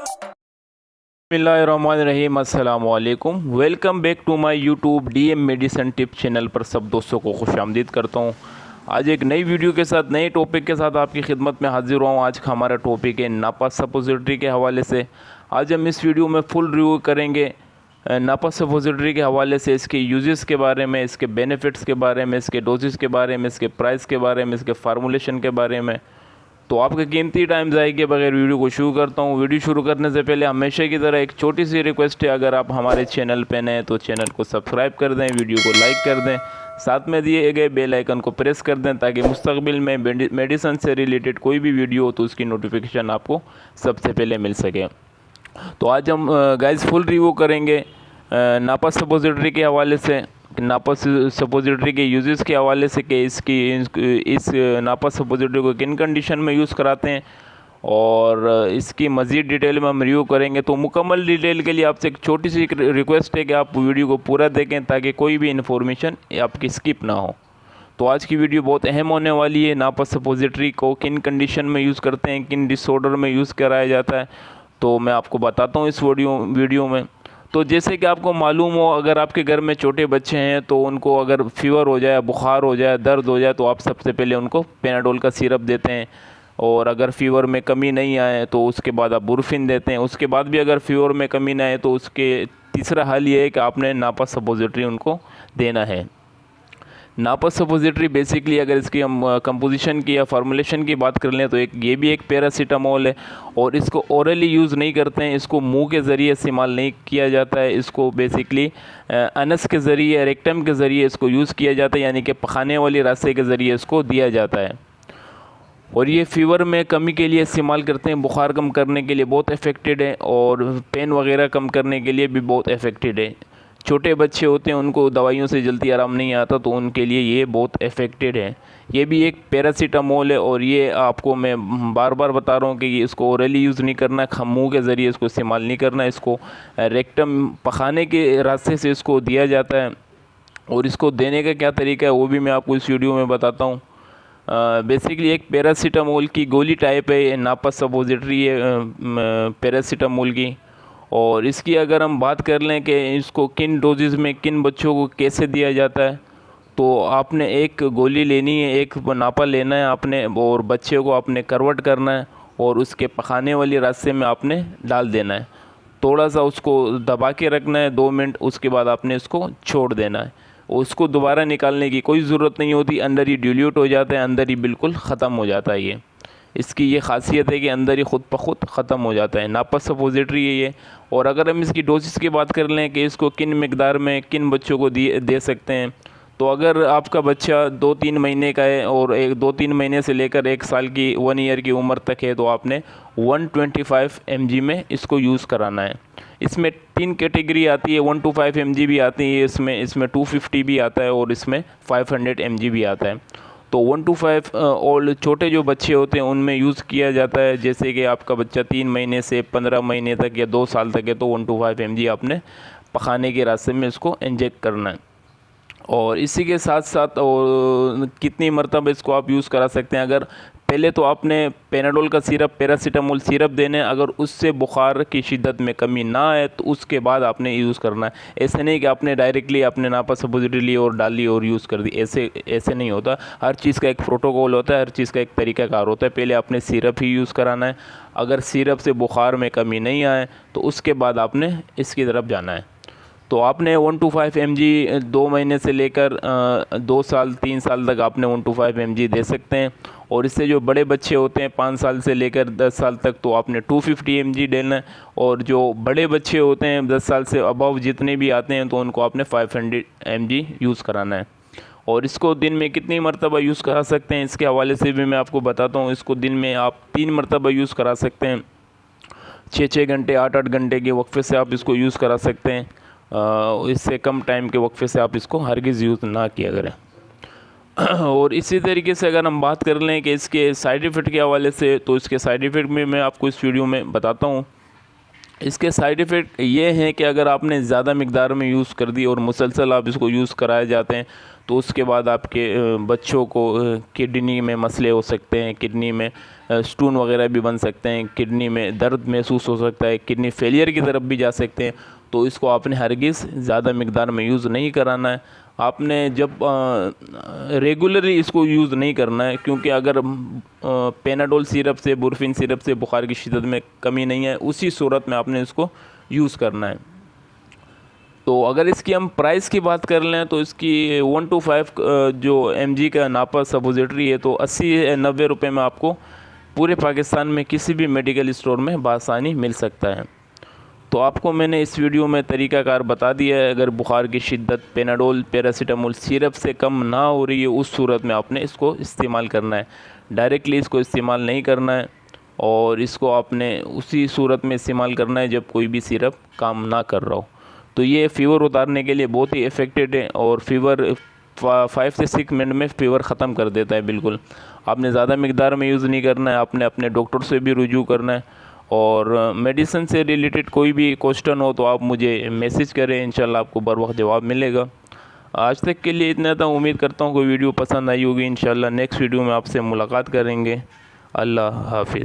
बिस्मिल्लाहिर्रहमानिर्रहीम, अस्सलाम वालेकुम। Welcome back to my YouTube DM medicine tip channel पर सब दोस्तों को खुशामदीद करता हूँ। आज एक नई वीडियो के साथ, नए टॉपिक के साथ आपकी खिदमत में हाजिर हुआ हूँ। आज का हमारा टॉपिक है नापा सपोजिटरी के हवाले से। आज हम इस वीडियो में फुल रिव्यू करेंगे नापा सपोजिटरी के हवाले से, इसके यूजेस के बारे में, इसके बेनिफिट्स के बारे में, इसके डोजेस के बारे में, इसके प्राइस के बारे में, इसके फार्मूलेशन के बारे में। तो आपका कीमती टाइम ज़ाय के बगैर वीडियो को शुरू करता हूँ। वीडियो शुरू करने से पहले हमेशा की तरह एक छोटी सी रिक्वेस्ट है, अगर आप हमारे चैनल पे नए हैं तो चैनल को सब्सक्राइब कर दें, वीडियो को लाइक कर दें, साथ में दिए गए बेल आइकन को प्रेस कर दें ताकि मुस्तकबिल में मेडिसिन से रिलेटेड कोई भी वीडियो हो तो उसकी नोटिफिकेशन आपको सबसे पहले मिल सके। तो आज हम गाइस फुल रिव्यू करेंगे नापा सपोजिटरी के हवाले से, नापा सपोजिटरी के यूजेस के हवाले से कि इस नापा सपोजिटरी को किन कंडीशन में यूज़ कराते हैं, और इसकी मज़ीद डिटेल में हम रिव्यू करेंगे। तो मुकम्मल डिटेल के लिए आपसे एक छोटी सी रिक्वेस्ट है कि आप वीडियो को पूरा देखें ताकि कोई भी इन्फॉर्मेशन आपकी स्किप ना हो। तो आज की वीडियो बहुत अहम होने वाली है। नापा सपोजिटरी को किन कंडीशन में यूज़ करते हैं, किन डिसऑर्डर में यूज़ कराया जाता है, तो मैं आपको बताता हूँ इस वीडियो में। तो जैसे कि आपको मालूम हो, अगर आपके घर में छोटे बच्चे हैं तो उनको अगर फीवर हो जाए, बुखार हो जाए, दर्द हो जाए, तो आप सबसे पहले उनको पेनाडोल का सिरप देते हैं। और अगर फ़ीवर में कमी नहीं आए तो उसके बाद आप बुरफिन देते हैं। उसके बाद भी अगर फ़ीवर में कमी ना आए तो उसके तीसरा हल ये है कि आपने नापा सपोजिटरी उनको देना है। नापा सपोजिटरी बेसिकली अगर इसकी हम कंपोजिशन की या फार्मूलेशन की बात कर लें तो ये भी एक पैरासीटामोल है, और इसको ओरली यूज़ नहीं करते हैं, इसको मुंह के ज़रिए इस्तेमाल नहीं किया जाता है। इसको बेसिकली अनस के ज़रिए, रेक्टम के ज़रिए इसको यूज़ किया जाता है, यानी कि पखाने वाले रास्ते के ज़रिए इसको दिया जाता है। और ये फ़ीवर में कमी के लिए इस्तेमाल करते हैं, बुखार कम करने के लिए बहुत इफ़ेक्टेड है, और पेन वगैरह कम करने के लिए भी बहुत इफ़ेक्टेड है। छोटे बच्चे होते हैं उनको दवाइयों से जल्दी आराम नहीं आता, तो उनके लिए ये बहुत इफ़ेक्टेड है। ये भी एक पैरासीटामोल है, और ये आपको मैं बार बार बता रहा हूँ कि ये इसको ओरली यूज़ नहीं करना, मुंह के ज़रिए इसको इस्तेमाल नहीं करना, इसको रेक्टम पखाने के रास्ते से इसको दिया जाता है। और इसको देने का क्या तरीका है वो भी मैं आपको इस वीडियो में बताता हूँ। बेसिकली एक पैरासीटामोल की गोली टाइप है, ये नापा सपोजिटरी है पैरासीटामोल की। और इसकी अगर हम बात कर लें कि इसको किन डोजेज़ में किन बच्चों को कैसे दिया जाता है, तो आपने एक गोली लेनी है, एक नापा लेना है आपने, और बच्चे को आपने करवट करना है और उसके पखाने वाले रास्ते में आपने डाल देना है। थोड़ा सा उसको दबा के रखना है 2 मिनट, उसके बाद आपने इसको छोड़ देना है। उसको दोबारा निकालने की कोई ज़रूरत नहीं होती, अंदर ही डिल्यूट हो जाता है, अंदर ही बिल्कुल ख़त्म हो जाता है। ये इसकी ये खासियत है कि अंदर ही ख़ुद ब खुद ख़त्म हो जाता है। नापा सपोजिटरी है ये। और अगर हम इसकी डोजेस की बात कर लें कि इसको किन मिकदार में किन बच्चों को दे सकते हैं, तो अगर आपका बच्चा 2-3 महीने का है और 2-3 महीने से लेकर 1 साल की 1 ईयर की उम्र तक है, तो आपने 125 mg में इसको यूज़ कराना है। इसमें 3 कैटेगरी आती है, 125 mg भी आती है, इसमें 250 भी आता है, और इसमें 500 mg भी आता है। तो 125 और छोटे जो बच्चे होते हैं उनमें यूज़ किया जाता है। जैसे कि आपका बच्चा 3 महीने से 15 महीने तक या 2 साल तक है, तो 125 mg आपने पखाने के रास्ते में इसको इंजेक्ट करना है। और इसी के साथ साथ और कितनी मरतबा इसको आप यूज़ करा सकते हैं, अगर पहले तो आपने पेनाडोल का सिरप, पैरासीटामोल सिरप देने, अगर उससे बुखार की शिद्दत में कमी ना आए तो उसके बाद आपने यूज़ करना है। ऐसे नहीं कि आपने डायरेक्टली आपने नापा सपोजिटरी ली और डाल ली और यूज़ कर दी, ऐसे नहीं होता। हर चीज़ का एक प्रोटोकॉल होता है, हर चीज़ का एक तरीक़ाकार होता है। पहले आपने सिरप ही यूज़ कराना है, अगर सिरप से बुखार में कमी नहीं आए तो उसके बाद आपने इसकी तरफ जाना है। तो आपने 125 mg 2 महीने से लेकर 2 साल 3 साल तक आपने 125 mg दे सकते हैं। और इससे जो बड़े बच्चे होते हैं 5 साल से लेकर 10 साल तक, तो आपने 250 mg देना है। और जो बड़े बच्चे होते हैं 10 साल से अबव जितने भी आते हैं, तो उनको आपने 500 mg यूज़ कराना है। और इसको दिन में कितनी मरतबा यूज़ करा सकते हैं, इसके हवाले से भी मैं आपको बताता हूँ। इसको दिन में आप 3 मरतबा यूज़ करा सकते हैं, 6-6 घंटे 8-8 घंटे के वक्फे से आप इसको यूज़ करा सकते हैं। इससे कम टाइम के वक्फे से आप इसको हरगिज़ यूज़ ना किया करें। और इसी तरीके से अगर हम बात कर लें कि इसके साइड इफ़ेक्ट के हवाले से, तो इसके साइड इफ़ेक्ट में मैं आपको इस वीडियो में बताता हूँ। इसके साइड इफ़ेक्ट ये हैं कि अगर आपने ज़्यादा मिक़दार में यूज़ कर दी और मुसलसल आप इसको यूज़ कराए जाते हैं, तो उसके बाद आपके बच्चों को किडनी में मसले हो सकते हैं, किडनी में स्टोन वगैरह भी बन सकते हैं, किडनी में दर्द महसूस हो सकता है, किडनी फेलियर की तरफ भी जा सकते हैं। तो इसको आपने हरगिज़ ज़्यादा मिकदार में यूज़ नहीं कराना है। आपने जब रेगुलरली इसको यूज़ नहीं करना है, क्योंकि अगर पेनाडोल सिरप से, बुरफिन सिरप से बुखार की शिद्दत में कमी नहीं है, उसी सूरत में आपने इसको यूज़ करना है। तो अगर इसकी हम प्राइस की बात कर लें तो इसकी 1 to 5 जो mg का नापा सपोजिटरी है तो 80-90 रुपये में आपको पूरे पाकिस्तान में किसी भी मेडिकल स्टोर में बआसानी मिल सकता है। तो आपको मैंने इस वीडियो में तरीक़ाकार बता दिया है। अगर बुखार की शिद्दत पेनाडोल पैरासीटामोल सिरप से कम ना हो रही है, उस सूरत में आपने इसको इस्तेमाल करना है। डायरेक्टली इसको इस्तेमाल नहीं करना है और इसको आपने उसी सूरत में इस्तेमाल करना है जब कोई भी सिरप काम ना कर रहा हो। तो ये फ़ीवर उतारने के लिए बहुत ही इफ़ेक्टेड है और फ़ीवर 5 से 6 मिनट में फ़ीवर ख़त्म कर देता है बिल्कुल। आपने ज़्यादा मिकदार में यूज़ नहीं करना है, आपने अपने डॉक्टर से भी रुजू करना है। और मेडिसिन से रिलेटेड कोई भी क्वेश्चन हो तो आप मुझे मैसेज करें, इंशाल्लाह आपको बर वक्त जवाब मिलेगा। आज तक के लिए इतना था। उम्मीद करता हूँ कोई वीडियो पसंद आई होगी। इंशाल्लाह नेक्स्ट वीडियो में आपसे मुलाकात करेंगे। अल्लाह हाफिज़।